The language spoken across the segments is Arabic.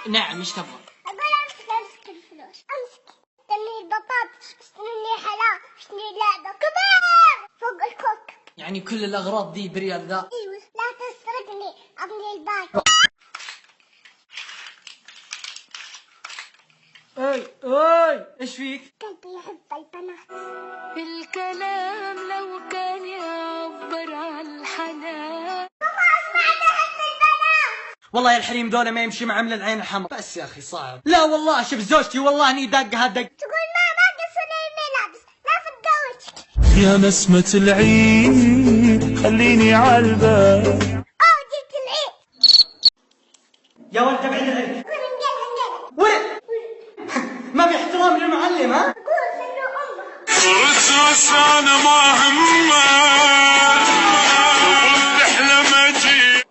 نعم، ايش تبغى؟ اقول امسك الفلوس، امسك اشتري البطاطس، اشتري حلاوه، اشتري لعبه كبار فوق الكوك. يعني كل الاغراض دي بريال ذا؟ ايوه، لا تسرقني، ابني الباقي. اي ايش فيك؟ قلبي يحب البنات. الكلام لو كان يعبر عن الحنان. ماما اسمع تحب البنات. والله يا الحريم ذولا ما يمشي مع من العين الحمراء. بس يا اخي صعب. لا والله شوف زوجتي والله اني دقها دق. تقول ما قصني الملابس، لا تتزوج. يا نسمة العيد خليني عالبال. جبت العيد. يا ولد ابعد عليك. ونقلها ولد ما في احترام للمعلم ها؟ قول سلو امك. رصاص انا ما همه تحلم اجي.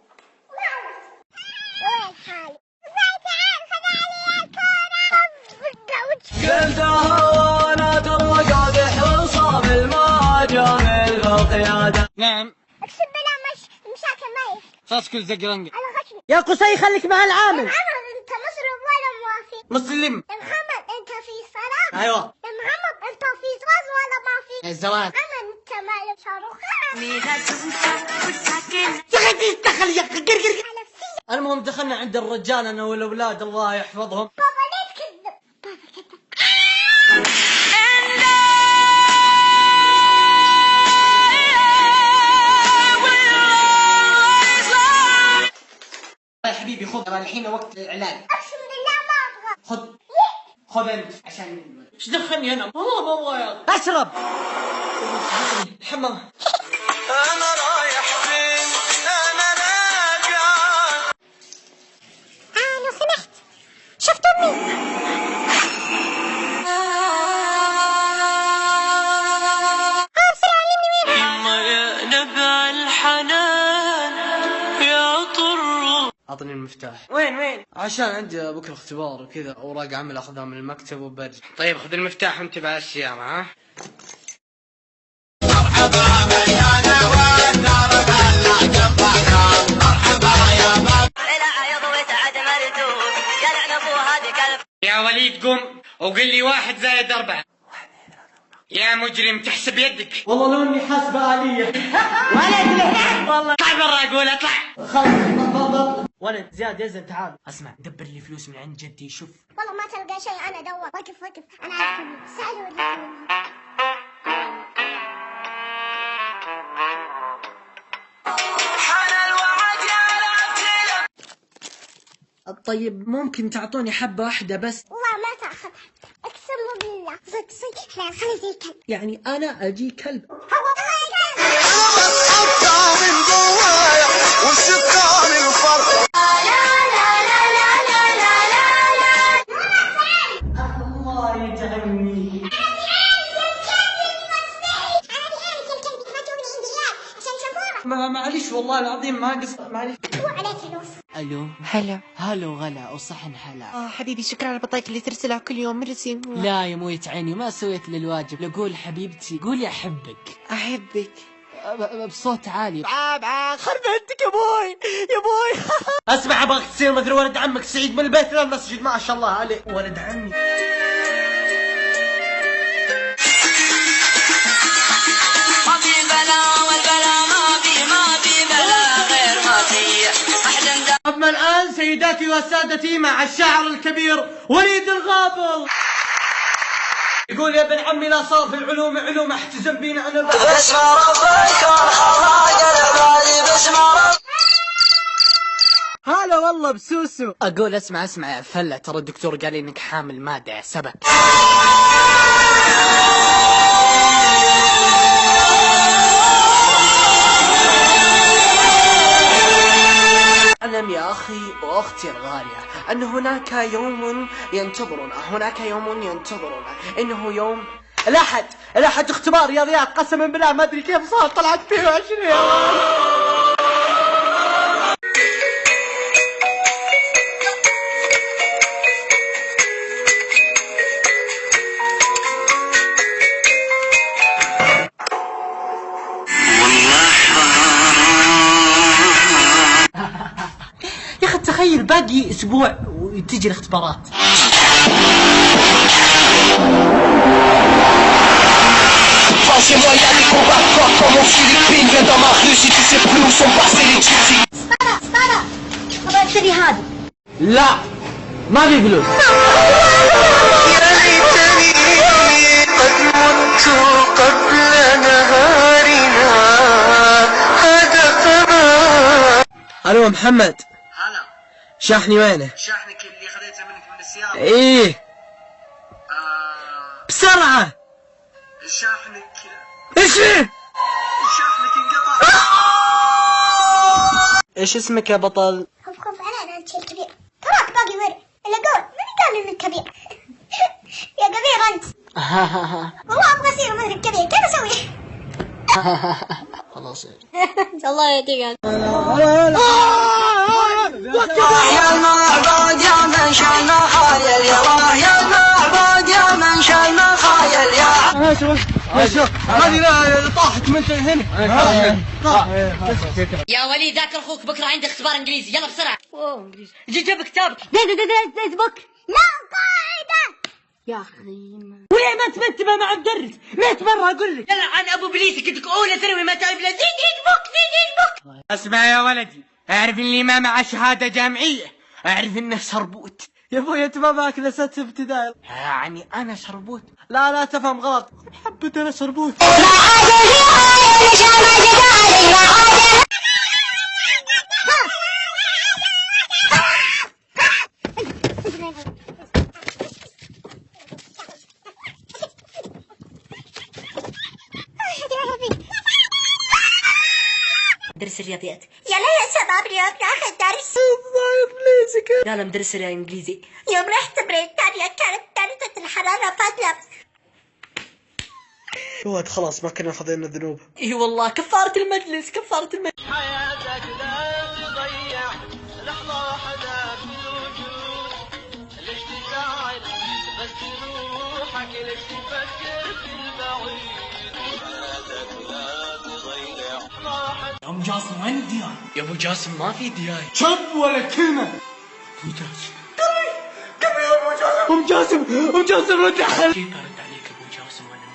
وين حالي؟ تعال خذ علي الكورة. قلتها وانا ترى قادح وصاب المجامل بالقيادة. نعم. اقسم بالله مشاكل ما يفتح. خلاص كل زقرنقة. على غشمي. يا قصي خليك مع العامل. محمد انت مصرف ولا موافي؟ مسلم. يا محمد انت في صلاة؟ ايوه. يا محمد انت في زواج ولا ما في؟ الزواج. محمد انت مالك شاروخان. يا اخي دخل يا اخي قرقر. على فيه. المهم دخلنا عند الرجال انا والاولاد الله يحفظهم. بابا ليه تكذب؟ بابا كذب. يا حبيبي خذ ترى الحين وقت العلاج. اقسم بالله ما ابغى. خذ. خذ انت عشان ايش دخلني انا؟ والله ما ابغى يا اخي. اشرب. الحمام. انا رايح فين؟ انا راجع. لو سمحت شفت امي؟ نبع الحنان يا طر. اعطني المفتاح. وين؟ عشان عندي بكره اختبار وكذا اوراق عمل اخذها من المكتب وبرجع. طيب خذ المفتاح وانتبه على السيارة ها. مرحبا مليانة والنار بلا جنبنا. مرحبا يا باب. الى يضوي سعد مردود يا لعن ابو هذيك يا وليد قم وقل لي 1 زائد 4. يا مجرم تحسب يدك. والله لو اني حاسبة آلية. ولد والله اطلع برا اقول اطلع. خلاص ولد زياد يزن تعال. اسمع دبر لي فلوس من عند جدي شوف. والله ما تلقى شيء، انا ادور. وقف انا عارفه سهل ولا طيب ممكن تعطوني حبة واحدة بس؟ والله ما تاخذ. اقسم بالله صدق لا خلي زي الكلب. يعني انا اجي كلب. من جوايا وشكاني الفرح. الله يجعلني. معليش والله العظيم ما قصد. معليش. عليك فلوس. الو هلو غلا وصحن حلا. حبيبي شكرا على البطايق اللي ترسلها كل يوم، ميرسي. لا يا موية عيني ما سويت للواجب. لقول حبيبتي قولي احبك. احبك بصوت عالي. خرب عندك يا بوي. اسمع ابغاك تصير مثل ولد عمك سعيد من البيت للمسجد ما شاء الله عليه. ولد عمي. ما في بلا والبلا ما في بلا غير ما في احد. اما الان سيداتي وسادتي مع الشاعر الكبير وليد الغابر. يقول يا ابن عمي لا صار في العلوم علوم احتزم بينا انا باسم ربك والخلاق العبادي باسم ربك. هلا والله بسوسو. اقول اسمع يا فله ترى الدكتور قال لي انك حامل ماده سبك. اعلم يا اخي واختي الغاليه ان هناك يوم ينتظرنا انه يوم الاحد اختبار رياضيات. قسما بالله ما ادري كيف صار طلعت فيه 20 يا ولد. يا اخي تخيل باقي اسبوع وتجي الاختبارات. Pensez-moi, y'a des combats forts comme aux Philippines. Viens dans ma rue si tu sais plus où sont passés les gypsies. اسطورة ابغى اشتري هذا. لا ما في فلوس. يا ليتني قد مت قبل نهارنا هذا فما. الو محمد. هلا. شاحني وينه؟ شاحنك اللي خذيته منك من السيارة. ايه بسرعة. شاحنك ايش فيه؟ شاحنك انقطع. ايش اسمك يا بطل؟ خف علينا انت الكبير. تراك باقي ورق. الا قول من قال انك كبير؟ يا كبير انت. والله ابغى اصير مثل الكبير، كيف اسوي؟ خلاص الله يهديك. يا المعبود يا من شاينا خايل يا الله يا المعبود يا من شاينا خايل يا هذه طاحت من هنا. يا وليد ذاكر اخوك بكره عندي اختبار انجليزي يلا بسرعه. انجليزي. جيب كتابك. فيسبوك. لا قاعدة. يا اخي وليه ما تمتبه مع المدرس؟ 100 مرة اقول لك. يلا عن ابو بليسك انك اولى ثانوي ما تعرف الا بوك. اسمع يا ولدي، اعرف اللي ما معه شهادة جامعية اعرف انه شربوت. يا ابوي انت ما معك لسات ابتدائي. يعني انا شربوت. لا تفهم غلط، حبيت انا شربوت. درس الرياضيات. يلا يا شباب اليوم ناخذ درس. لا مدرس الانجليزي. يوم رحت بريطانيا كانت درجة الحرارة فاضلة. الواد خلاص ما كنا خذينا ذنوب. اي والله كفارة المجلس كفارة المجلس. حياتك لا تضيع لحظة واحدة في الوجود. ليش تزعل بس روحك ليش تفكر في البعيد. حياتك لا تضيع لحظة واحدة. يا ام جاسم وين الدياي؟ يا ابو جاسم ما في دياي. شب ولا كلمة. ابو جاسم قبل يا ابو جاسم. ام جاسم رد علي. كيف ارد عليك ابو جاسم وانا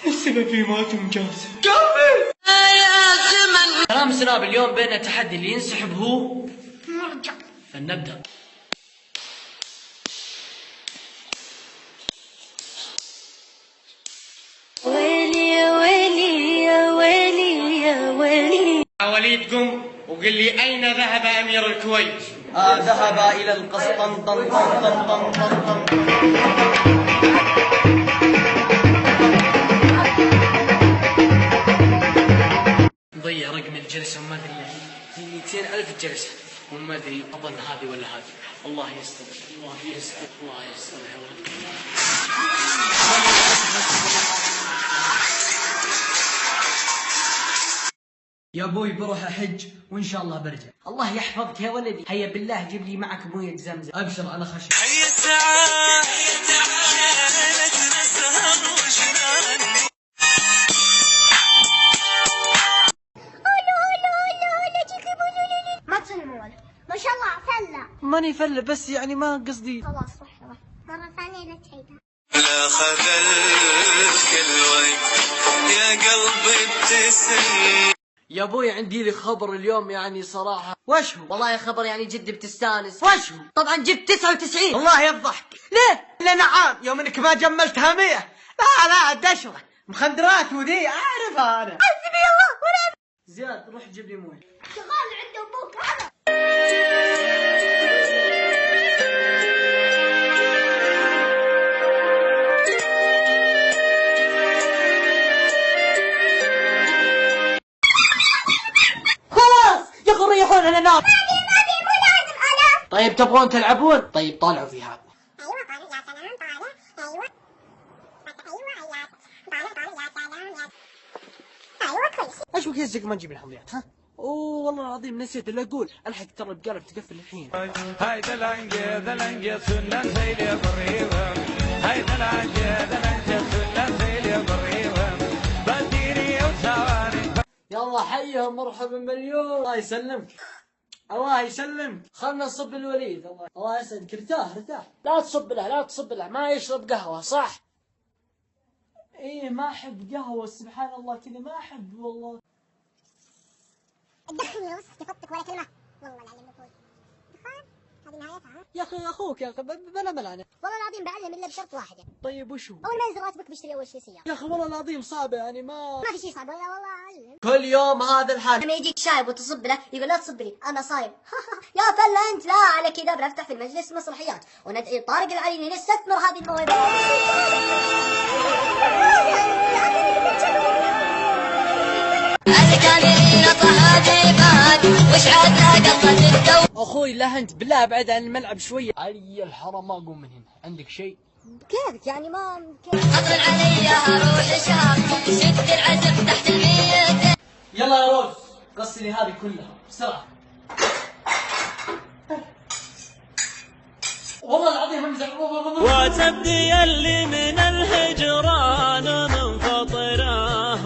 ميت؟ السبب في موت ام جاسم. يا زمن. كلام سناب اليوم بيننا تحدي اللي ينسحب هو مرجع. فلنبدا. ويلي يا ويلي يا ويلي يا ويلي. يا وليد قم وقل لي أين ذهب أمير الكويت؟ ذهب إلى القسطنطن. نضيع رقم الجلسة وما ادري في 200,000 جلسة وما ادري اظن هذه ولا هذه. الله يستر الله يستر الله يستر يا ولد. يا ابوي بروح احج وان شاء الله برجع. الله يحفظك يا ولدي. هيا بالله جيب لي معك مويه زمزم. ابشر انا خشب. هيا تعال نتنسهر وجنان. ما تصير موالة. ما شاء الله فلة. ماني فل بس يعني ما قصدي. خلاص روح مرة ثانية لا تعيدها. لا خذلك الوقت يا قلبي ابتسم. يا ابوي عندي لي خبر اليوم يعني صراحة. وش هو؟ والله يا خبر يعني جد بتستانس. وش هو؟ طبعا جبت 99. والله يفضحك. ليه؟ لأن عام يوم انك ما جملتها 100. لا دشرة مخدرات وذي اعرفها انا. حسبي الله ونعم. زياد روح جيب لي مويه. شغال عند ابوك هذا. خلاص يا اخو ريحون انا نار. مو لازم انا. طيب تبغون تلعبون؟ طيب طالعوا في هذا. ايوه طالع يا سلام طالع. ايوه ايوه كويس. ايش بك يزق ما نجيب الحمضيات ها؟ اوه والله العظيم نسيت اللي اقول الحق ترى البقاله بتقفل الحين. هاي دلنجة سنة زي بريوة. هاي دلنجة سنة زي بريوة. بديري وثواني. يلا حيهم مرحبا مليون. الله يسلمك. الله يسلمك. خلنا نصب الوليد. الله يسعدك. ارتاح. لا تصب له ما يشرب قهوة صح؟ ايه ما احب قهوة سبحان الله كذا ما احب والله. الدخن يا وسخ يفطك ولا كلمة والله العظيم أقول دخان هذه نهايتها. يا اخي اخوك يا اخي بلا ملعنة. والله العظيم بعلم إلا بشرط واحد. طيب وشو؟ أول ما ينزل راتبك بشتري أول شيء سيارة. يا اخي والله العظيم صعبة يعني ما في شيء صعب والله أعلم. كل يوم هذا الحال. لما يجيك شايب وتصب له يقول لا تصب لي أنا صايم. يا فلا أنت لا على كذا بنفتح في المجلس مسرحيات وندعي طارق العليني نستثمر هذه الموهبة. اخوي لا انت بالله ابعد عن الملعب شويه. علي الحرام ما اقوم من هنا. عندك شيء؟ كيفك يعني ما اطلع علي اروح شهر شد العزم تحت المية. يلا يا روز غسلي هذه كلها بسرعه. والله العظيم امزح. وتبدي اللي من الهجران منفطره